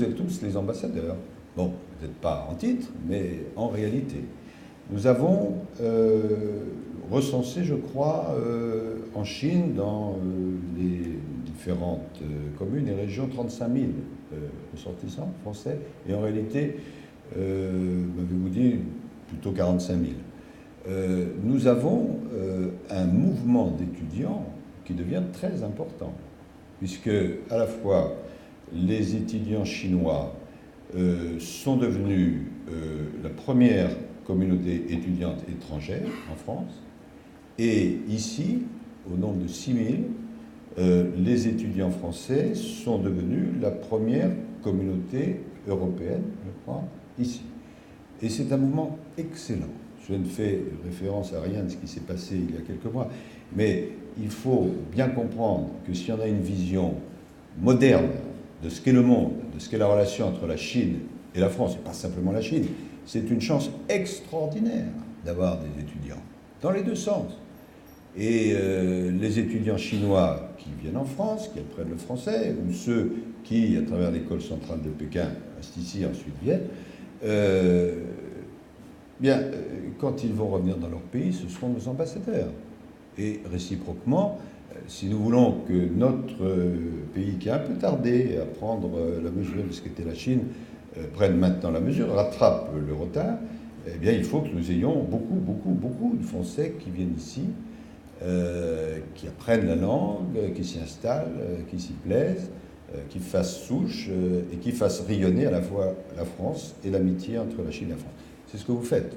êtes tous les ambassadeurs. Bon, vous n'êtes pas en titre, mais en réalité. Nous avons recensé, je crois, en Chine, dans les différentes communes et régions, 35 000 ressortissants français. Et en réalité, m'avez-vous dit, plutôt 45 000. Nous avons un mouvement d'étudiants qui devient très important, puisque à la fois les étudiants chinois sont devenus la première communauté étudiante étrangère en France, et ici, au nombre de 6 000, les étudiants français sont devenus la première communauté européenne, je crois, ici. Et c'est un mouvement excellent. Je ne fais référence à rien de ce qui s'est passé il y a quelques mois, mais il faut bien comprendre que si on a une vision moderne de ce qu'est le monde, de ce qu'est la relation entre la Chine et la France, et pas simplement la Chine, c'est une chance extraordinaire d'avoir des étudiants, dans les deux sens. Et les étudiants chinois qui viennent en France, qui apprennent le français, ou ceux qui, à travers l'école centrale de Pékin, restent ici et ensuite viennent, quand ils vont revenir dans leur pays, ce seront nos ambassadeurs. Et réciproquement, si nous voulons que notre pays, qui a un peu tardé à prendre la mesure de ce qu'était la Chine, prenne maintenant la mesure, rattrape le retard, eh bien, il faut que nous ayons beaucoup de Français qui viennent ici, qui apprennent la langue, qui s'y installent, qui s'y plaisent, qui fassent souche et qui fassent rayonner à la fois la France et l'amitié entre la Chine et la France. C'est ce que vous faites.